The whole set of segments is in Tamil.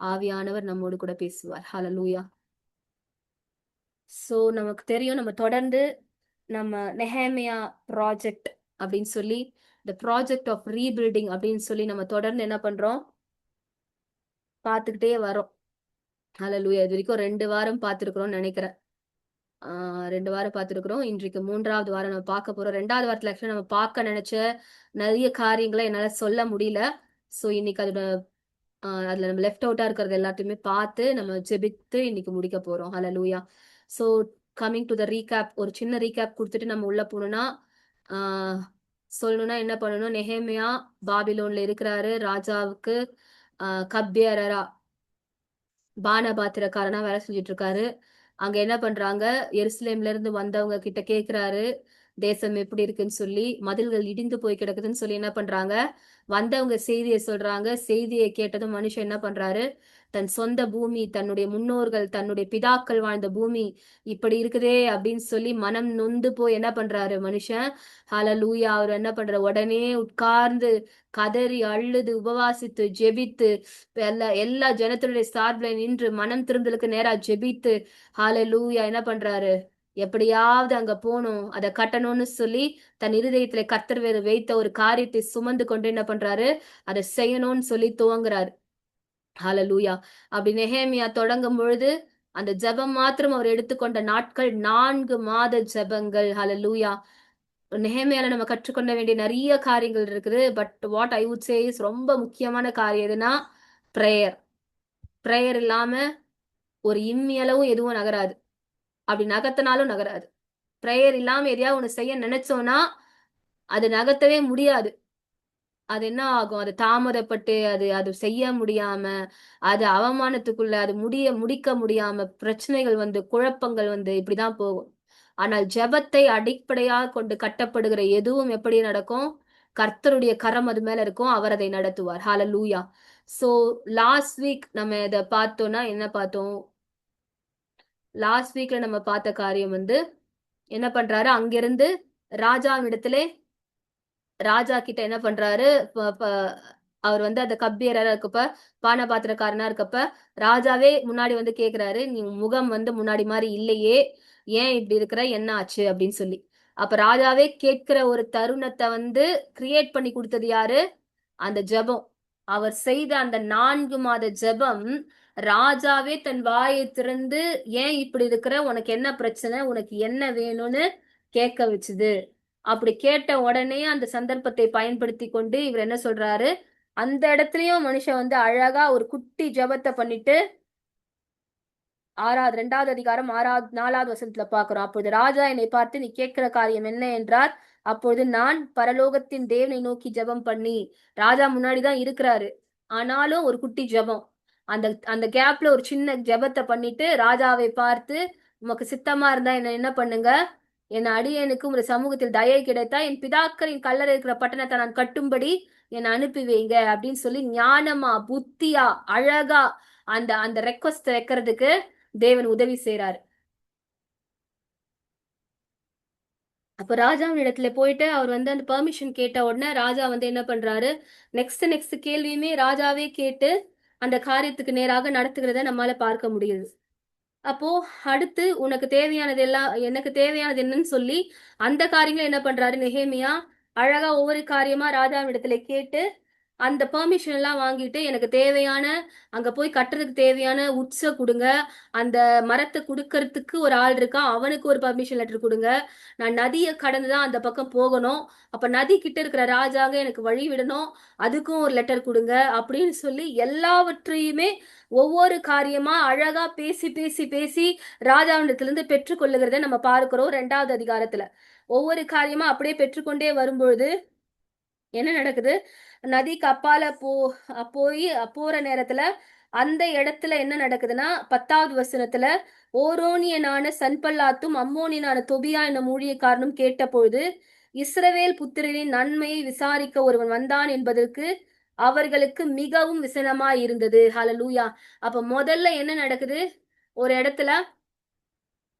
ஆவியானவர் நம்மோடு கூட பேசுவார். ஹalleluya. சோ நமக்கு தெரியும், நம்ம தொடர்ந்து நம்ம நெஹேமியா ப்ராஜெக்ட் அப்படின்னு சொல்லி, த ப்ராஜெக்ட் ஆஃப் ரீபில்டிங் அப்படின்னு சொல்லி நம்ம தொடர்ந்து என்ன பண்றோம், பார்த்துக்கிட்டே வரோம். ஹalleluya. இது வரைக்கும் 2 வாரம் பார்த்திருக்கிறோம்னு நினைக்கிறேன். 2 வாரம் பார்த்திருக்கிறோம். இன்றைக்கு 3வது வாரம் நம்ம பார்க்க போறோம். 2வது வாரத்துல ஆக்சுவலா நம்ம பார்க்க நினைச்ச நிறைய காரியங்களை என்னால சொல்ல முடியல. சோ இன்னைக்கு அதோட அதுல நம்ம லெஃப்ட் அவுட்டா இருக்கிறது எல்லாத்தையுமே பார்த்து நம்ம ஜெபித்து இன்னைக்கு முடிக்க போறோம். ஹalleluya. So coming to the recap, ஒரு சின்ன ரீகேப் கொடுத்துட்டு நம்ம உள்ள போகணும்னா, சொல்லணும்னா என்ன பண்ணணும், நெஹேமியா பாபிலோன்ல இருக்கிறாரு. ராஜாவுக்கு கப்யரரா பானபாத்திரக்காரனா வேலை செஞ்சுட்டு இருக்காரு. அங்க என்ன பண்றாங்க, எருசலேம்ல இருந்து வந்தவங்க கிட்ட கேக்குறாரு, தேசம் எப்படி இருக்குன்னு சொல்லி. மதில்கள் இடிந்து போய் கிடக்குதுன்னு சொல்லி என்ன பண்றாங்க, வந்தவங்க செய்தியை சொல்றாங்க. செய்தியை கேட்டதும் மனுஷன் என்ன பண்றாரு, தன் சொந்த பூமி, தன்னுடைய முன்னோர்கள், தன்னுடைய பிதாக்கள் வாழ்ந்த பூமி இப்படி இருக்குதே அப்படின்னு சொல்லி மனம் நொந்து போய் என்ன பண்றாரு மனுஷன். ஹalleluya. அவர் என்ன பண்ற, உடனே உட்கார்ந்து கதறி அழுது உபவாசித்து ஜெபித்து எல்லா ஜனத்தினுடைய சார்பில நின்று மனம் திரும்பலுக்கு நேரா ஜெபித்து ஹalleluya என்ன பண்றாரு, எப்படியாவது அங்க போகணும், அதை கட்டணும்னு சொல்லி தன் இருதயத்துல கர்த்தர் வைத்த ஒரு காரியத்தை சுமந்து கொண்டு என்ன பண்றாரு, அதை செய்யணும்னு சொல்லி துவங்குறாரு. ஹalleluya. அப்படி நெஹேமியா தொடங்கும் பொழுது அந்த ஜெபம் மாத்திரம் அவர் எடுத்துக்கொண்ட நாட்கள் 4 மாத ஜெபங்கள். ஹalleluya. நெஹேமியால நம்ம கற்றுக்கொள்ள வேண்டிய நிறைய காரியங்கள் இருக்குது. But what I would say is, ரொம்ப முக்கியமான காரியம் எதுனா பிரேயர். பிரேயர் இல்லாம ஒரு இம்மி அளவும் எதுவும் நகராது. அப்படி நகர்த்தினாலும் நகராது. பிரேயர் இல்லாம எதையாவது ஒண்ணு செய்ய நினைச்சோம்னா அது நகர்த்தவே முடியாது. அது என்ன ஆகும், அது தாமதப்பட்டு அது அது செய்ய முடியாம, அது அவமானத்துக்குள்ள அது முடிக்க முடியாம, பிரச்சனைகள் வந்து குழப்பங்கள் வந்து இப்படிதான் போகும். ஆனால் ஜெபத்தை அடிப்படையாக கொண்டு கட்டப்படுகிற எதுவும் எப்படி நடக்கும், கர்த்தருடைய கரம் அது மேல இருக்கும். அவர் அதை நடத்துவார். ஹalleluya. சோ லாஸ்ட் வீக் நம்ம இத பார்த்தோம்னா என்ன பார்த்தோம், லாஸ்ட் வீக்ல நம்ம பார்த்த காரியம் வந்து என்ன பண்றாரு, அங்கிருந்து ராஜாவிடத்திலே ராஜா கிட்ட என்ன பண்றாரு, அவர் வந்து அந்த கப்பியரா இருக்கப்ப, பானபாத்திரக்காரனா இருக்கப்ப ராஜாவே முன்னாடி வந்து கேக்குறாரு, நீ முகம் வந்து முன்னாடி மாதிரி இல்லையே, ஏன் இப்படி இருக்கிற, என்ன ஆச்சு அப்படின்னு சொல்லி. அப்ப ராஜாவே கேட்கிற ஒரு தருணத்தை வந்து கிரியேட் பண்ணி கொடுத்தது யாரு, அந்த ஜெபம். அவர் செய்த அந்த 4 மாத ஜெபம், ராஜாவே தன் வாயை திறந்து ஏன் இப்படி இருக்கிற, உனக்கு என்ன பிரச்சனை, உனக்கு என்ன வேணும்னு கேட்க வச்சுது. அப்படி கேட்ட உடனே அந்த சந்தர்ப்பத்தை பயன்படுத்தி கொண்டு இவர் என்ன சொல்றாரு, அந்த இடத்துலயும் மனுஷன் வந்து அழகா ஒரு குட்டி ஜெபத்தை பண்ணிட்டு 2வது அதிகாரம் 4வது வசனத்துல பாக்குறோம். அப்பொழுது ராஜா என்னை பார்த்து, நீ கேட்கிற காரியம் என்ன என்றார். அப்பொழுது நான் பரலோகத்தின் தேவனை நோக்கி ஜெபம் பண்ணி, ராஜா முன்னாடிதான் இருக்கிறாரு, ஆனாலும் ஒரு குட்டி ஜெபம், அந்த அந்த கேப்ல ஒரு சின்ன ஜெபத்தை பண்ணிட்டு ராஜாவை பார்த்து, உமக்கு சித்தமா இருந்தா என்ன பண்ணுங்க, என் அடியேனுக்கு ஒரு சமூகத்தில் தயை கிடைத்தா என் பிதாக்களின் கல்லறை இருக்கிற பட்டணத்தை நான் கட்டும்படி என்னை அனுப்பி வைங்க அப்படின்னு சொல்லி ஞானமா புத்தியா அழகா அந்த அந்த ரெக்வஸ்ட் வைக்கிறதுக்கு தேவன் உதவி செய்யறாரு. அப்ப ராஜாவின் இடத்துல போயிட்டு அவர் வந்து அந்த பெர்மிஷன் கேட்ட உடனே ராஜா வந்து என்ன பண்றாரு, நெக்ஸ்ட் கேள்வியுமே ராஜாவே கேட்டு அந்த காரியத்துக்கு நேராக நடத்துகிறத நம்மால பார்க்க முடியுது. அப்போ அடுத்து உனக்கு தேவையானது எல்லாம், எனக்கு தேவையானது என்னன்னு சொல்லி அந்த காரியங்களை என்ன பண்றாரு நெஹேமியா, அழகா ஒவ்வொரு காரியமா ராஜாவின் இடத்துல கேட்டு அந்த பெர்மிஷன் எல்லாம் வாங்கிட்டு, எனக்கு தேவையான அங்க போய் கட்டுறதுக்கு தேவையான உட்ஸ கொடுங்க, அந்த மரத்தை கொடுக்கறதுக்கு ஒரு ஆள் இருக்கான், அவனுக்கு ஒரு பர்மிஷன் லெட்டர் கொடுங்க, நான் நதியை கடந்து தான் அந்த பக்கம் போகணும், அப்ப நதி கிட்ட இருக்கிற ராஜாங்க எனக்கு வழி விடணும், அதுக்கும் ஒரு லெட்டர் கொடுங்க அப்படின்னு சொல்லி எல்லாவற்றையுமே ஒவ்வொரு காரியமா அழகா பேசி பேசி பேசி ராஜாவிடத்திலிருந்து பெற்றுக்கொள்ளுகிறத நம்ம பார்க்கிறோம். 2வது அதிகாரத்துல ஒவ்வொரு காரியமா அப்படியே பெற்றுக்கொண்டே வரும்பொழுது என்ன நடக்குது, நதிக்கு அப்பால போய் போற நேரத்துல அந்த இடத்துல என்ன நடக்குதுன்னா 10வது வசனத்துல, ஓரோனியனான சன்பல்லாத்தும் அம்மோனியனான தொபியா என்னும் ஊழியக்காரனும் கேட்டபொழுது, இஸ்ரவேல் புத்திரனின் நன்மையை விசாரிக்க ஒருவன் வந்தான் என்பதற்கு அவர்களுக்கு மிகவும் விசனமாய் இருந்தது. ஹalleluya. அப்ப முதல்ல என்ன நடக்குது, ஒரு இடத்துல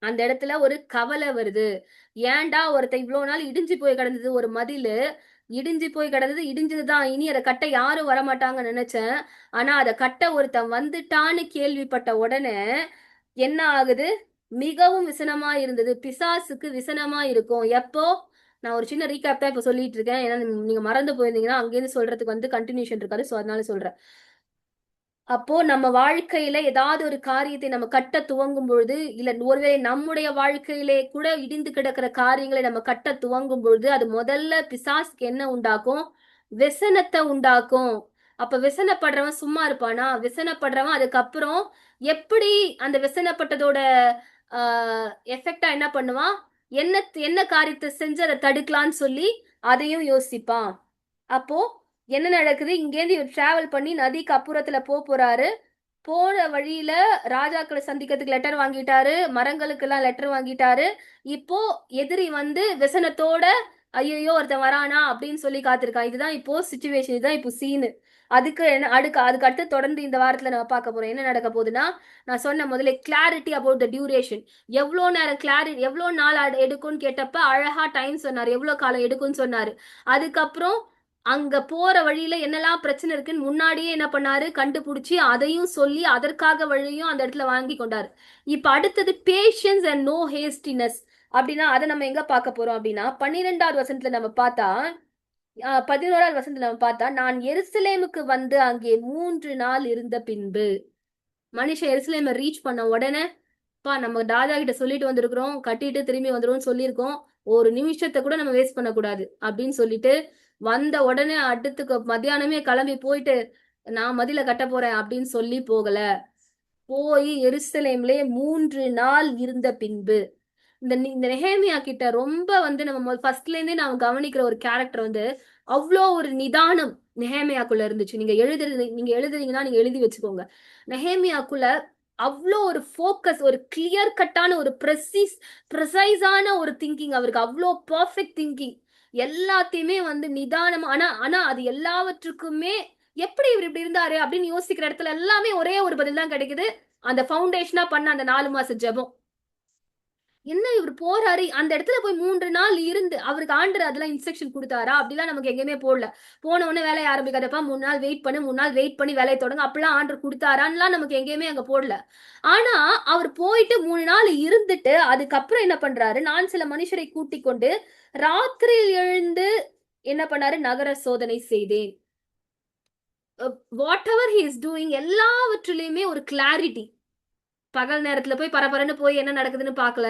அந்த இடத்துல ஒரு கவலை வருது. ஏன்டா ஒருத்த இவ்வளவு நாள் இடிஞ்சு போய் கிடந்தது ஒரு மதிலு, இடிஞ்சு போய் கிடந்தது இடிஞ்சதுதான், இனி அதை கட்ட யாரும் வரமாட்டாங்கன்னு நினைச்சேன். ஆனா அதை கட்ட ஒருத்தன் வந்துட்டான்னு கேள்விப்பட்ட உடனே என்ன ஆகுது, மிகவும் விசனமா இருந்தது. பிசாசுக்கு விசனமா இருக்கும் எப்போ, நான் ஒரு சின்ன ரீகேப் தான் இப்ப சொல்லிட்டு இருக்கேன், ஏன்னா நீங்க மறந்து போயிருந்தீங்கன்னா அங்கேருந்து சொல்றதுக்கு வந்து கண்டினியூஷன் இருக்காது, சோ அதனால சொல்றேன். அப்போ நம்ம வாழ்க்கையில ஏதாவது ஒரு காரியத்தை நம்ம கட்ட துவங்கும் பொழுது, இல்ல ஒருவேளை நம்முடைய வாழ்க்கையிலே கூட இடிந்து கிடக்கிற காரியங்களை நம்ம கட்ட துவங்கும் பொழுது, அது முதல்ல பிசாசுக்கு என்ன உண்டாக்கும், விசனத்தை உண்டாக்கும். அப்ப விசனப்படுறவன் சும்மா இருப்பானா? விசனப்படுறவன் அதுக்கப்புறம் எப்படி அந்த விசனப்பட்டதோட எஃபெக்டா என்ன பண்ணுவான், என்ன என்ன காரியத்தை செஞ்சு அதை தடுக்கலான்னு சொல்லி அதையும் யோசிப்பான். அப்போ என்ன நடக்குது, இங்கேருந்து இவர் டிராவல் பண்ணி நதிக்கு அப்புறத்துல போறாரு. போற வழியில ராஜாக்களை சந்திக்கிறதுக்கு லெட்டர் வாங்கிட்டாரு, மரங்களுக்கு எல்லாம் லெட்டர் வாங்கிட்டாரு. இப்போ எதிரி வந்து விசனத்தோட ஐயோ ஒருத்தன் வரானா அப்படின்னு சொல்லி காத்திருக்கான். இதுதான் இப்போ சிச்சுவேஷன், இதுதான் இப்போ சீனு. அதுக்கு என்ன அதுக்கு அடுத்து தொடர்ந்து இந்த வாரத்துல நம்ம பார்க்க போறோம். என்ன நடக்க போகுதுன்னா, நான் சொன்ன முதல்ல கிளாரிட்டி அபவுட் த டியூரேஷன். எவ்வளோ நேரம் எவ்வளோ நாள் எடுக்கும்னு கேட்டப்ப அழகா டைம் சொன்னாரு, எவ்வளவு காலம் எடுக்கும்னு சொன்னாரு. அதுக்கப்புறம் அங்க போற வழியில என்னெல்லாம் பிரச்சனை இருக்குன்னு முன்னாடியே என்ன பண்ணாரு, கண்டுபிடிச்சு அதையும் சொல்லி அதற்காக வழியும் அந்த இடத்துல வாங்கி கொண்டாரு. இப்ப அடுத்தது பேஷன்ஸ் அண்ட் நோ ஹேஸ்டினஸ் அப்படின்னா அதை நம்ம எங்க பார்க்க போறோம் அப்படின்னா, 12வது வசனத்துல நம்ம பார்த்தா, 11வது வசனத்துல நம்ம பார்த்தா, நான் எருசலேமுக்கு வந்து அங்கே 3 நாள் இருந்த பின்பு. மனுஷன் எருசலேமை ரீச் பண்ண உடனே, நம்ம ராஜா கிட்ட சொல்லிட்டு வந்திருக்கிறோம், கட்டிட்டு திரும்பி வந்துடும் சொல்லியிருக்கோம், ஒரு நிமிஷத்தை கூட நம்ம வேஸ்ட் பண்ணக்கூடாது அப்படின்னு சொல்லிட்டு வந்த உடனே அடுத்துக்கு மத்தியானமே கிளம்பி போயிட்டு நான் மதில கட்ட போறேன் அப்படின்னு சொல்லி போகல. போய் எருசலேம்லே 3 நாள் இருந்த பின்பு. இந்த நெஹேமியா கிட்ட ரொம்ப வந்து நம்ம ஃபர்ஸ்ட்ல இருந்தே நாம கவனிக்கிற ஒரு கேரக்டர் வந்து அவ்வளோ ஒரு நிதானம் நெஹேமியாக்குள்ள இருந்துச்சு. நீங்க எழுதுறீங்கன்னா நீங்க எழுதி வச்சுக்கோங்க. நெஹேமியாக்குள்ள அவ்வளோ ஒரு ஃபோக்கஸ், ஒரு கிளியர் கட்டான ஒரு ப்ரெசைஸான ஒரு திங்கிங், அவருக்கு அவ்வளோ பர்ஃபெக்ட் திங்கிங். எல்லாத்தையுமே வந்து நிதானமா, ஆனா ஆனா அது எல்லாவற்றுக்குமே எப்படி இவர் இப்படி இருந்தாரு அப்படின்னு யோசிக்கிற இடத்துல எல்லாமே ஒரே ஒரு பதில் தான் கிடைக்குது, அந்த ஃபவுண்டேஷனா பண்ண அந்த 4 மாச ஜெபம். என்ன இவர் போறாரு அந்த இடத்துல போய் 3 நாள் இருந்து அவருக்கு ஆண்டர் அதெல்லாம் இன்ஸ்ட்ரக்ஷன் கொடுத்தாரா அப்படிலாம் நமக்கு எங்கேயுமே போடல. போன உடனே வேலையை ஆரம்பிக்காதப்பா 3 நாள் வெயிட் பண்ணு, 3 நாள் வெயிட் பண்ணி வேலையை தொடங்க அப்படிலாம் ஆண்டர் கொடுத்தாரான்லாம் நமக்கு எங்கேயுமே அங்க போடல. ஆனா அவர் போயிட்டு 3 நாள் இருந்துட்டு அதுக்கப்புறம் என்ன பண்றாரு, நான் சில மனுஷரை கூட்டிக் கொண்டு ராத்திரியில் எழுந்து என்ன பண்ணாரு, நகர சோதனை செய்தேன். Whatever he is doing எல்லாவற்றிலையுமே ஒரு கிளாரிட்டி. பகல் நேரத்துல போய் பரபரன்னு போய் என்ன நடக்குதுன்னு பாக்கல,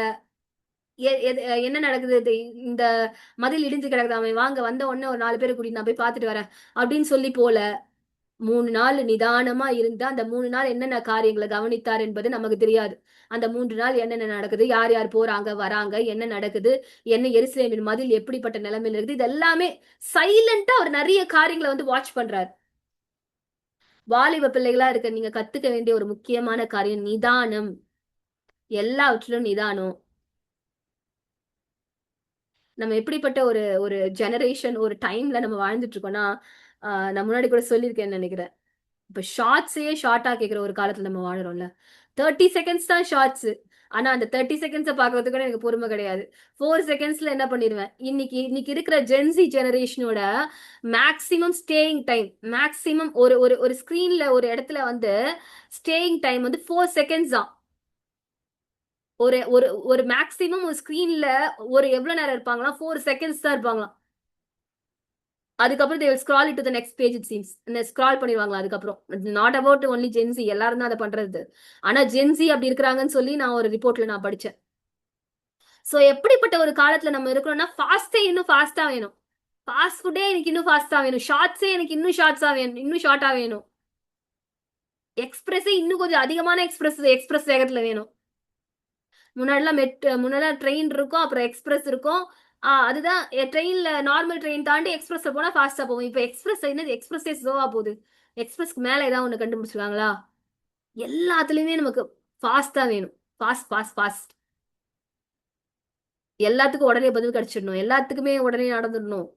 என்ன நடக்குது, இந்த மதில் இடிஞ்சு கிடக்குதாமே, வாங்க வந்த உடனே ஒரு 4 பேரை கூட்டிட்டு நான் போய் பார்த்துட்டு வரேன் அப்படின்னு சொல்லி போல. 3 நாள் நிதானமா இருந்தா அந்த 3 நாள் என்னென்ன காரியங்களை கவனித்தார் என்பது நமக்கு தெரியாது. அந்த 3 நாள் என்னென்ன நடக்குது, யார் யார் போறாங்க வராங்க, என்ன நடக்குது, என்ன எருசலேமின் மதில் எப்படிப்பட்ட நிலைமையில இருக்குது, இது எல்லாமே சைலண்டா அவர் நிறைய காரியங்களை வந்து வாட்ச் பண்றாரு. வாலிப பிள்ளைகளா இருக்க நீங்க கத்துக்க வேண்டிய ஒரு முக்கியமான காரியம் நிதானம். எல்லாவற்றிலும் நிதானம். நம்ம எப்படிப்பட்ட ஒரு ஒரு ஜெனரேஷன், ஒரு டைம்ல நம்ம வாழ்ந்துட்டு இருக்கோம்னா, நான் முன்னாடி கூட சொல்லியிருக்கேன்னு நினைக்கிறேன். இப்ப ஷார்ட்ஸையே ஷார்ட்டா கேட்கிற ஒரு காலத்துல நம்ம வாழறோம்ல. 30 செகண்ட்ஸ் தான் ஷார்ட்ஸ். ஆனா அந்த 30 செகண்ட்ஸை பாக்குறதுக்கு கூட எனக்கு பொறுமை கிடையாது. 4 செகண்ட்ஸ்ல என்ன பண்ணிடுவேன். இன்னைக்கு இன்னைக்கு இருக்கிற ஜென்சி ஜெனரேஷனோட மேக்சிமம் ஸ்டேயிங் டைம், மேக்சிமம் ஒரு ஒரு ஒரு ஸ்கிரீன்ல ஒரு இடத்துல வந்து ஸ்டேயிங் டைம் வந்து 4 செகண்ட்ஸ் தான். ஒரு ஒரு ஒரு மேக்சிமம் ஒரு ஸ்கிரீன்ல ஒரு எவ்வளவு நேரம் இருப்பாங்களா, 4 செகண்ட்ஸ் தான் இருப்பாங்களாம். அதுக்கப்புறம் they will scroll it to the next page it seems. Scroll பண்ணிடுவாங்களா அதுக்கப்புறம். நாட் அபவுட் ஒன்லி ஜென்சி, எல்லாரும் தான் அதை பண்றது. ஆனா ஜென்சி அப்படி இருக்கிறாங்கன்னு சொல்லி நான் ஒரு ரிப்போர்ட்ல நான் படிச்சேன். சோ எப்படிப்பட்ட ஒரு காலத்துல நம்ம இருக்கிறோம்னா, ஃபாஸ்டே இன்னும் ஃபாஸ்டா வேணும், ஃபாஸ்ட் ஃபுட்டே எனக்கு இன்னும் ஃபாஸ்டா வேணும், ஷார்ட்ஸே எனக்கு இன்னும் ஷார்ட்ஸா வேணும், இன்னும் ஷார்ட்டா வேணும், எக்ஸ்பிரஸே இன்னும் கொஞ்சம் அதிகமான எக்ஸ்பிரஸ் வேகத்துல வேணும். முன்னாடிலாம் ட்ரெயின் இருக்கும், அப்புறம் எக்ஸ்பிரஸ் இருக்கும். அதுதான் ட்ரெயின்ல நார்மல் ட்ரெயின் தாண்டி எக்ஸ்பிரஸ்ல போனா ஃபாஸ்டா போகும். இப்ப எக்ஸ்பிரஸ் என்னது, எக்ஸ்பிரஸே ஸ்லோவா போகுது. எக்ஸ்பிரஸ்க்கு மேல ஏதாவது ஒண்ணு கண்டுபிடிச்சிருக்காங்களா? எல்லாத்துலயுமே நமக்கு ஃபாஸ்டா வேணும். Fast fast fast. எல்லாத்துக்கும் உடனே பதில் கிடைச்சிடணும், எல்லாத்துக்குமே உடனே நடந்துடணும்.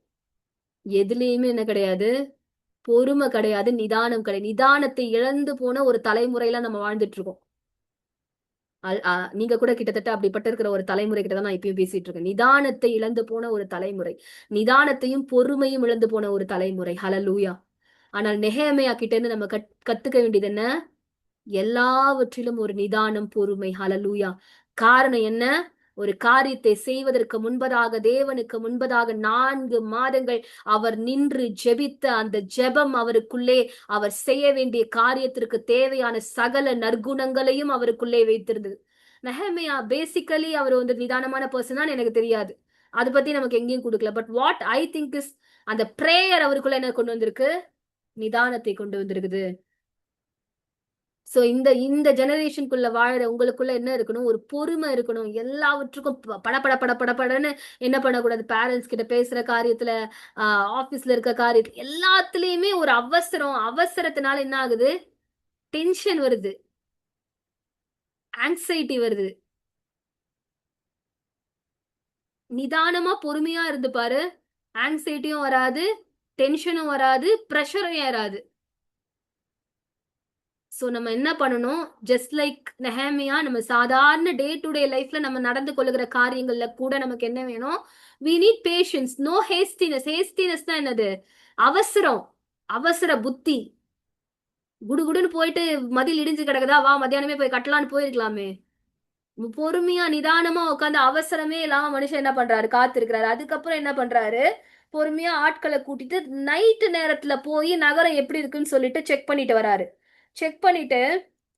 எதுலயுமே என்ன கிடையாது, பொறுமை கிடையாது, நிதானம் கிடையாது. நிதானத்தை இழந்து போன ஒரு தலைமுறையில நம்ம வாழ்ந்துட்டு இருக்கோம். நீங்க கூட கிட்டத்தட்ட அப்படிப்பட்ட இருக்கிற ஒரு தலைமுறை கிட்ட தான் நான் இப்பயும் பேசிட்டு இருக்கேன். நிதானத்தை இழந்து போன ஒரு தலைமுறை, நிதானத்தையும் பொறுமையும் இழந்து போன ஒரு தலைமுறை. ஹalleluya. ஆனால் நெகேமியா கிட்ட இருந்து நம்ம கத்துக்க வேண்டியது என்ன? எல்லாவற்றிலும் ஒரு நிதானம், பொறுமை. ஹalleluya. காரணம் என்ன? ஒரு காரியத்தை செய்வதற்கு முன்பதாக, தேவனுக்கு முன்பதாக 4 மாதங்கள் அவர் நின்று ஜெபித்த அந்த ஜெபம் அவருக்குள்ளே, அவர் செய்ய வேண்டிய காரியத்திற்கு தேவையான சகல நற்குணங்களையும் அவருக்குள்ளே வைத்திருந்தது. நெஹெமியா பேசிக்கலி அவர் வந்து நிதானமான பர்சன் தான் எனக்கு தெரியாது. அது பத்தி நமக்கு எங்கேயும் கொடுக்கல. But what I think is, அந்த பிரேயர் அவருக்குள்ள என்ன கொண்டு வந்திருக்கு? நிதானத்தை கொண்டு வந்திருக்குது. சோ இந்த இந்த ஜெனரேஷனுக்குள்ள வாழற உங்களுக்குள்ள என்ன இருக்கணும்? ஒரு பொறுமை இருக்கணும். எல்லாவற்றுக்கும் பட பட பட பட படன்னு என்ன பண்ணக்கூடாது? பேரண்ட்ஸ் கிட்ட பேசுற காரியத்துல, ஆபீஸ்ல இருக்க காரியத்துல, எல்லாத்துலயுமே ஒரு அவசரம். அவசரத்தினால என்ன ஆகுது? டென்ஷன் வருது, ஆங்ஸைட்டி வருது. நிதானமா பொறுமையா இருந்து பாரு, ஆங்ஸைட்டியும் வராது, டென்ஷனும் வராது, பிரஷரும் ஏறாது. சோ நம்ம என்ன பண்ணணும்? ஜஸ்ட் லைக் நெஹேமியா, நம்ம சாதாரண டே டு டே லைஃப்ல நம்ம நடந்து கொள்ளுகிற காரியங்கள்ல கூட நமக்கு என்ன வேணும்? we need patience, no hastiness. hastiness தான் என்னது? அவசரம், அவசர புத்தி. குடுகுடுன்னு போயிட்டு மதில் இடிஞ்சு கிடக்குதா, வா மத்தியானமே போய் கட்டலான்னு போயிருக்கலாமே. பொறுமையா நிதானமா உட்காந்து அவசரமே இல்லாம மனுஷன் என்ன பண்றாரு? காத்திருக்கிறாரு. அதுக்கப்புறம் என்ன பண்றாரு? பொறுமையா ஆட்களை கூட்டிட்டு நைட்டு நேரத்துல போய் நகரம் எப்படி இருக்குன்னு சொல்லிட்டு செக் பண்ணிட்டு வராரு. செக் பண்ணிட்டு,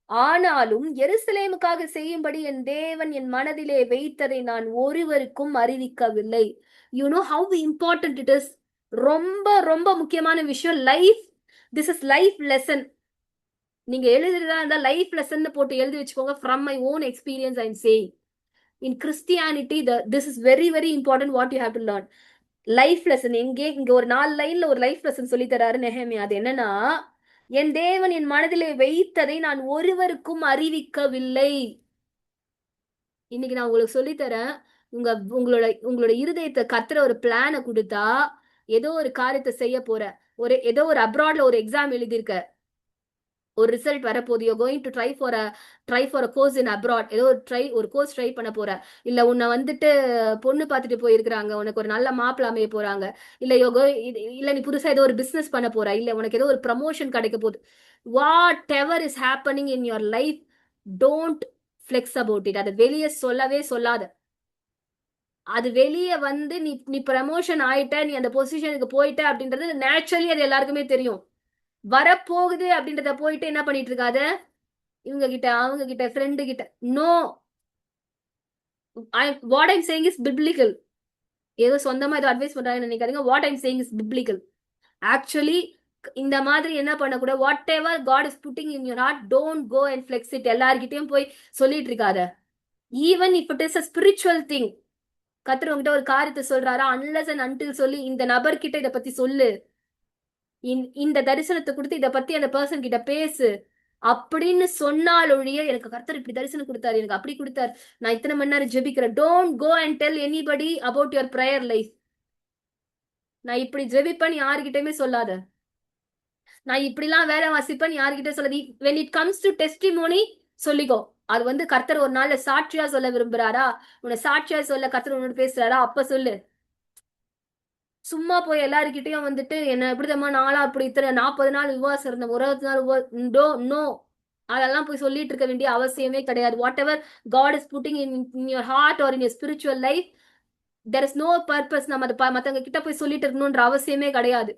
ஆனாலும் எருசலேமுக்காக செய்யும்படி என் தேவன் என் மனதிலே வைத்ததை நான் ஒருவருக்கும் அறிவிக்கவில்லை. You know how important it is. ரொம்ப ரொம்ப முக்கியமான விஷயம். Life, this is life lesson. நீங்க எழுதுறதா இருந்தா லைஃப் லெசன் போட்டு எழுதி வச்சுக்கோங்க. From my own experience I am saying. In Christianity this is very very important. What you have to learn life lesson. இங்க ஒரு 4 லைன்ல ஒரு லைஃப் லெசன் சொல்லி தராரு நெஹேமியா. அது என்னன்னா, என் தேவன் என் மனதிலே வைத்ததை நான் ஒருவருக்கும் அறிவிக்கவில்லை. இன்னைக்கு நான் உங்களுக்கு சொல்லி தரேன். உங்களோட உங்களோட இருதயத்தை கத்துற ஒரு பிளான கொடுத்தா, ஏதோ ஒரு காரியத்தை செய்ய போற, ஏதோ ஒரு அப்ராட்ல ஒரு எக்ஸாம் எழுதியிருக்க, ஒரு ரிசல்ட் வரப்போகுது, you going to try for a course in abroad, ஏதோ ஒரு கோர்ஸ் ட்ரை பண்ண போற, இல்ல உன்னை வந்துட்டு பொண்ணு பார்த்துட்டு போயிருக்கிறாங்க, உனக்கு ஒரு நல்ல மாப்பிள்ள அமைய போறாங்க, இல்ல இல்ல நீ புதுசா ஏதோ ஒரு பிசினஸ் பண்ண போற, இல்ல உனக்கு ஏதோ ஒரு ப்ரமோஷன் கிடைக்க போகுது. What ever is happening in your life, don't flex about it. அதை வெளியே சொல்லவே சொல்லாத. அது வெளியே வந்து நீ நீ ப்ரமோஷன் ஆயிட்ட, நீ அந்த பொசிஷனுக்கு போயிட்ட அப்படின்றது நேச்சுரலி அது எல்லாருக்குமே தெரியும். வரப்போகுது அப்படின்றத போயிட்டு என்ன பண்ணிட்டு இருக்காத, இவங்க கிட்ட அவங்க கிட்ட ஃப்ரெண்டு கிட்ட. No, what I'm saying is biblical. ஏதோ சொந்தமா ஏதோ அட்வைஸ் பண்றாங்கன்னு நினைக்காதீங்க. What I'm saying is biblical. Actually இந்த மாதிரி என்ன பண்ணக்கூடாது? Whatever God is putting in your heart, don't go and flex it. எல்லார்கிட்டயும் போய் சொல்லிட்டு இருக்காத. Even if it is a spiritual thing. கர்த்தர் உங்ககிட்ட ஒரு காரியத்தை சொல்றாரா, அன்லெஸ் அண்ட் அன்டில் சொல்லி இந்த நபர்கிட்ட இதை பத்தி சொல்லு, இந்த தரிசனத்தை கொடுத்து இதை பத்தி அந்த பர்சன் கிட்ட பேசு அப்படின்னு சொன்னால் ஒழிய, எனக்கு கர்த்தர் இப்படி தரிசனம் கொடுத்தாரு, எனக்கு அப்படி கொடுத்தாரு, நான் இத்தனை மணி நேரம் ஜெபிக்கிறேன். Don't go and tell anybody about your prayer life. நான் இப்படி ஜெபிப்பேன் யாருகிட்டயுமே சொல்லாத. நான் இப்படிலாம் வேலை வாசிப்பேன் யாருகிட்ட சொல்லாது. when it comes to testimony சொல்லிக்கோ. அது வந்து கர்த்தர் ஒரு நாள்ல சாட்சியா சொல்ல விரும்புறாரா, உன்னை சாட்சியா சொல்ல கர்த்தர் உன்னோட பேசுறாரா, அப்ப சொல்லு. சும்மா போய் எல்லாருக்கிட்டையும் வந்துட்டு என்ன எப்படிதம்மா நாளா அப்படி இத்தனை 40 நாள் உபவாசம் இருந்தேன், 20 நாள் நோ, அதெல்லாம் போய் சொல்லிட்டு இருக்க வேண்டிய அவசியமே கிடையாது. Whatever God is putting in your heart or in your spiritual life, there is no purpose. நம்ம அதை மத்தவங்க கிட்ட போய் சொல்லிட்டு இருக்கணும்ன்ற அவசியமே கிடையாது.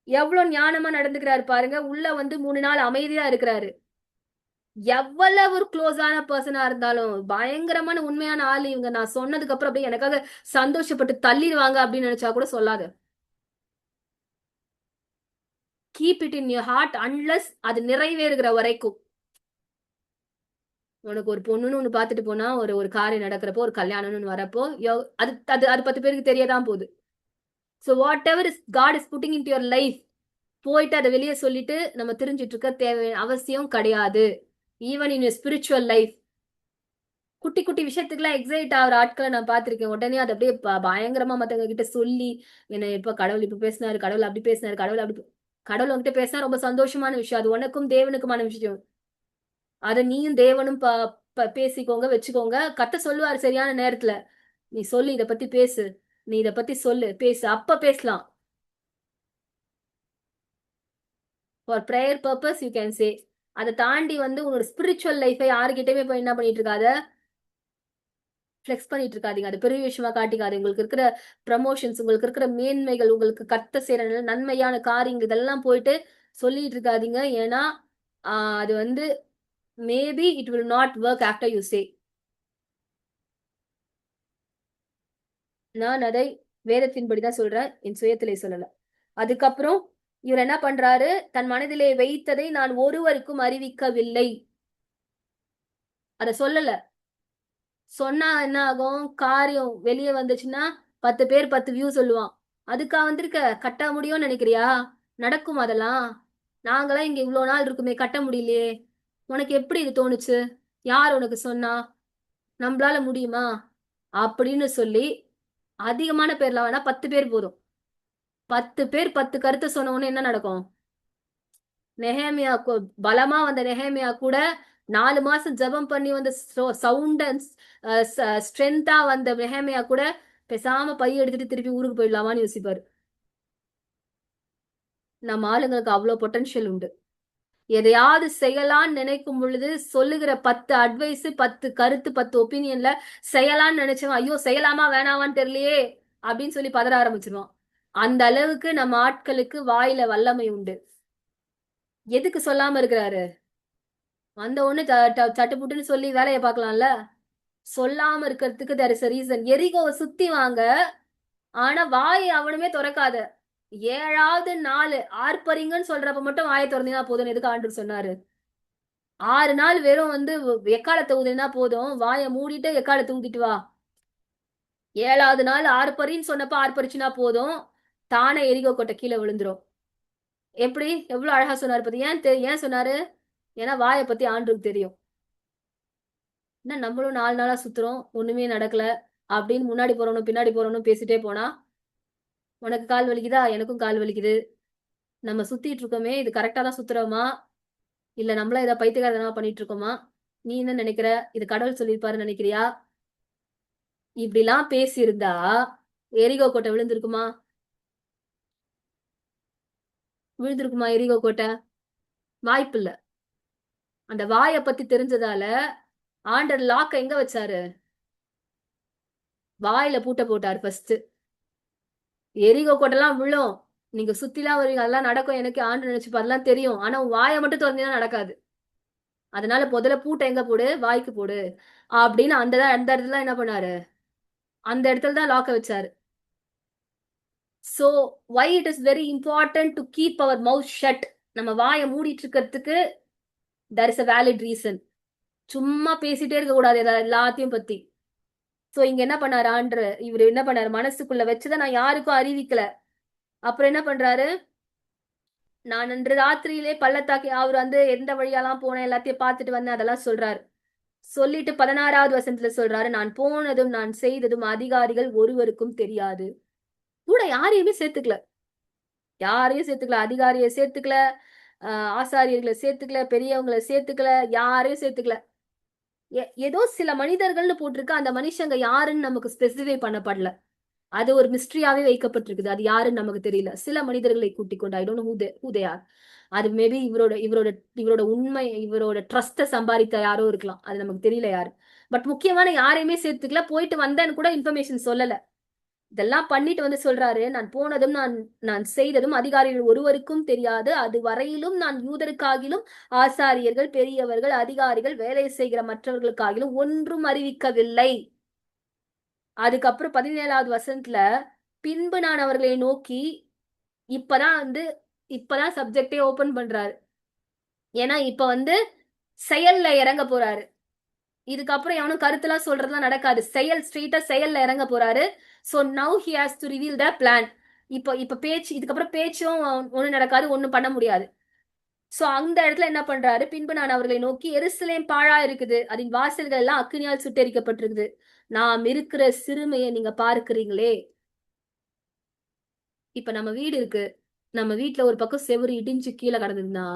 எவ்வளவு ஞானமா நடந்துக்கிறாரு பாருங்க. உள்ள வந்து 3 நாள் அமைதியா இருக்கிறாரு. எவ்வளவு ஒரு க்ளோஸான பர்சனா இருந்தாலும், பயங்கரமான உண்மையான ஆள் இவங்க, நான் சொன்னதுக்கு அப்புறம் அப்படியே எனக்காக சந்தோஷப்பட்டு தள்ளிடுவாங்க அப்படின்னு நினைச்சா கூட சொல்லாத. Keep it in your heart unless அது நிறைவேறுகிற வரைக்கும். உனக்கு ஒரு பொண்ணுன்னு ஒண்ணு பாத்துட்டு போனா, ஒரு காரியம் நடக்கிறப்போ, ஒரு கல்யாணம்னு வரப்போ, அது அது அது 10 பேருக்கு தெரியதான் போகுது. So whatever is God is putting in your life, போயிட்டு அதை வெளியே சொல்லிட்டு நம்ம தெரிஞ்சிட்டு இருக்க தேவை அவசியம் கிடையாது. ஈவன் இன் ஸ்பிரிச்சுவல் லைஃப், குட்டி குட்டி விஷயத்துக்குலாம் எக்ஸைட் ஆகிற ஆட்களை நான் பார்த்திருக்கேன். உடனே அதை அப்படியே பயங்கரமா மத்தவங்க கிட்ட சொல்லி, என்ன இப்ப கடவுள் இப்ப பேசினாரு, கடவுள் அப்படி பேசினாரு, கடவுள் உங்ககிட்ட பேசினா ரொம்ப சந்தோஷமான விஷயம். அது உனக்கும் தேவனுக்குமான விஷயம். அத நீயும் தேவனும் பேசிக்கோங்க, வச்சுக்கோங்க. கர்த்தர் சொல்லுவாரு சரியான நேரத்துல. நீ சொல்லு, இத பத்தி பேசு. நீ இத பத்தி சொல்லு, பேசு. அப்ப பேசலாம். For prayer purpose you can say. அத தாண்டி வந்து உன்னோட ஸ்பிரிச்சுவல் லைஃபை யாருகிட்டயுமே போய் என்ன பண்ணிட்டு இருக்காத, ஃப்ளெக்ஸ் பண்ணிட்டு இருக்காதீங்க. அது பெரிய விஷயமா காட்டிக்காதீங்க. உங்களுக்கு இருக்கிற ப்ரமோஷன்ஸ், உங்களுக்கு இருக்கிற மேன்மைகள், உங்களுக்கு கர்த்தர் செய்ற நன்மையான காரியங்கள் இதெல்லாம் போயிட்டு சொல்லிட்டு இருக்காதீங்க. ஏன்னா, ஆ அது வந்து maybe it will not work after you say. நான் அதை வேதத்தின்படி தான் சொல்றேன். என் சுயத்திலே சொல்லல. அதுக்கப்புறம் இவர் என்ன பண்றாரு? தன் மனதிலே வைத்ததை நான் ஒருவருக்கும் அறிவிக்கவில்லை. அத சொல்லல. சொன்னா என்ன ஆகும்? காரியம் வெளிய வந்துச்சுன்னா 10 பேர் 10 வியூ சொல்லுவான். அதுக்கா வந்திருக்க? கட்ட முடியும்னு நெனைக்கிறியா? நடக்குமா அதெல்லாம்? நாங்கலாம் இங்க இவ்ளோ நாள் இருக்குமே, கட்ட முடியலையே. உனக்கு எப்படி இது தோணுச்சு? யார் உனக்கு சொன்னா? நம்பளால முடியுமா? அப்படின்னு சொல்லி அதிகமான பேர்லாம் வேணா 10 பேர் போதும். 10 பேர் 10 கருத்து சொன்ன உடனே என்ன நடக்கும்? நெஹேமியா பலமா வந்த நெஹேமியா கூட 4 மாசம் ஜெபம் பண்ணி வந்த சவுண்ட் அண்ட் ஸ்ட்ரென்த்தா வந்த நெஹேமியா கூட பேசாம பைய எடுத்துட்டு திருப்பி ஊருக்கு போயிடலாமான்னு யோசிப்பாரு. நம்ம ஆளுங்களுக்கு அவ்வளோ பொட்டன்ஷியல் உண்டு. எதையாவது செய்யலான்னு நினைக்கும் பொழுது சொல்லுகிற 10 அட்வைஸ், 10 கருத்து, 10 ஒப்பீனியன்ல செய்யலான்னு நினைச்சவன் ஐயோ செய்யலாமா வேணாமான்னு தெரியலையே அப்படின்னு சொல்லி பதற ஆரம்பிச்சிருவான். அந்த அளவுக்கு நம்ம ஆட்களுக்கு வாயில வல்லமை உண்டு. எதுக்கு சொல்லாம இருக்கிறாரு? வந்த உடனே சட்டுப்புட்டுன்னு சொல்லி வேலையை பார்க்கலாம்ல. சொல்லாம இருக்கிறதுக்கு there is a reason. எரிகோவை சுத்தி வாங்க, ஆனா வாயை அவனுமே திறக்காத. 7வது நாள் ஆர்ப்பரிங்கன்னு சொல்றப்ப மட்டும் வாயை திறந்தீங்கன்னா போதும். எதுக்கு ஆண்டு சொன்னாரு? 6 நாள் வெறும் வந்து எக்காலத்தை ஊதினா போதும். வாயை மூடிட்டு எக்காலத்தை ஊதிட்டு வா. 7வது நாள் ஆர்ப்பரின்னு சொன்னப்ப ஆர்ப்பரிச்சுனா போதும். தானே எரிகோ கொட்டை கீழே விழுந்துரும். எப்படி? எவ்வளவு அழகா சொன்னாரு பத்தி. ஏன் சொன்னாரு? ஏன்னா வாயை பத்தி ஆண்டுக்கு தெரியும். என்ன நம்மளும் 4 நாளா சுத்துறோம். ஒண்ணுமே நடக்கல. அப்படின்னு முன்னாடி போறவனும், பின்னாடி போறவனும் பேசிட்டே போனா, உனக்கு கால் வலிக்குதா? எனக்கும் கால் வலிக்குது. நம்ம சுத்திட்டு இருக்கோமே, இது கரெக்ட்டா தான் சுத்துறோமா? இல்ல நம்மளா ஏதாவது பைத்தியக்காரத்தனமா பண்ணிட்டு இருக்கோமா? நீ என்ன நினைக்கிற? இது கடவுள் சொல்லியிருப்பாருன்னு நினைக்கிறியா? இப்படிலாம் பேசியிருந்தா, எரிகோ கோட்டை விழுந்திருக்குமா? விழுந்திருக்குமா எரிகோ கோட்டை? வாய்ப்பில்ல. அந்த வாய பத்தி தெரிஞ்சதால, ஆண்டவர் லாக்க எங்க வச்சாரு? வாயில பூட்ட போட்டாரு ஃபர்ஸ்ட். எரிகோ கோட்டெல்லாம் விழும். நீங்க சுத்திலாம் வருவீங்க. அதெல்லாம் நடக்கும். எனக்கு ஆண்டு நினைச்சுப்ப அதெல்லாம் தெரியும். ஆனா உன் வாய மட்டும் தொறந்தீங்கன்னா நடக்காது. அதனால முதல்ல பூட்ட எங்க போடு? வாய்க்கு போடு. அப்படின்னு அந்த இடத்துல என்ன பண்ணாரு? அந்த இடத்துல தான் லாக்க வச்சாரு. So why it is very important to keep our mouth shut. நம்ம வாயை மூடிட்டு இருக்கிறதுக்கு there is a valid reason. சும்மா பேசிட்டே இருக்க கூடாது எல்லாத்தையும் பத்தி. சோ இங்க என்ன பண்ணாரு ஆண்டு? இவரு என்ன பண்ணாரு? மனசுக்குள்ள வச்சதை நான் யாருக்கும் அறிவிக்கல. அப்புறம் என்ன பண்றாரு? நான் அன்று ராத்திரியிலே பள்ளத்தாக்கி அவர் வந்து எந்த வழியெல்லாம் போனேன் எல்லாத்தையும் பார்த்துட்டு வந்தேன் அதெல்லாம் சொல்றாரு. சொல்லிட்டு 16வது வசனத்துல சொல்றாரு, நான் போனதும் நான் செய்ததும் அதிகாரிகள் ஒருவருக்கும் தெரியாது. கூட யாரையுமே சேர்த்துக்கல. யாரையும் சேர்த்துக்கல. அதிகாரியை சேர்த்துக்கல, ஆசாரியர்களை சேர்த்துக்கல, பெரியவங்களை சேர்த்துக்கல, யாரையும் சேர்த்துக்கல. ஏதோ சில மனிதர்கள்னு போட்டிருக்கு. அந்த மனுஷங்க யாருன்னு நமக்கு ஸ்பெசிஃபை பண்ணப்படல. அது ஒரு மிஸ்ட்ரியாவே வைக்கப்பட்டிருக்குது. அது யாருன்னு நமக்கு தெரியல. சில மனிதர்களை கூட்டிக் கொண்டு ஐ don't know who they are. அது மேபி இவரோட இவரோட இவரோட உண்மை இவரோட ட்ரஸ்ட சம்பாதித்த யாரோ இருக்கலாம். அது நமக்கு தெரியல யாரு. பட் முக்கியமான யாரையுமே சேர்த்துக்கல. போயிட்டு வந்தேன்னு கூட இன்ஃபர்மேஷன் சொல்லல. இதெல்லாம் பண்ணிட்டு வந்து சொல்றாரு, நான் போனதும் நான் நான் செய்ததும் அதிகாரிகள் ஒருவருக்கும் தெரியாது. அது வரையிலும் நான் யூதருக்காகிலும் ஆசாரியர்கள், பெரியவர்கள், அதிகாரிகள், வேலை செய்கிற மற்றவர்களுக்காகிலும் ஒன்றும் அறிவிக்கவில்லை. அதுக்கப்புறம் 17வது வசனத்துல பின்பு நான் அவர்களை நோக்கி இப்பதான் வந்து இப்பதான் சப்ஜெக்டே ஓபன் பண்றாரு. ஏன்னா இப்ப வந்து செயல்ல இறங்க போறாரு. இதுக்கப்புறம் எவனும் கருத்துலாம் சொல்றதுலாம் நடக்காது. ஸ்ட்ரெயிட்டா செயல்ல இறங்க போறாரு. So now he has to reveal the plan. இப்போ இப்ப பேச்சு இதுக்கப்புறம் பேச்சும் ஒண்ணும் நடக்காது, ஒண்ணும் பண்ண முடியாது. சோ அந்த இடத்துல என்ன பண்றாரு? பின்பு நான் அவர்களை நோக்கி எருசலேம் பாழா இருக்குது, அதன் வாசல்கள் எல்லாம் அக்கினியால் சுட்டெரிக்கப்பட்டிருக்குது. நாம் இருக்கிற சிறுமையை நீங்க பார்க்கிறீங்களே. இப்ப நம்ம வீடு இருக்கு. நம்ம வீட்டுல ஒரு பக்கம் செவுரு இடிஞ்சு கீழே கிடந்ததுன்னா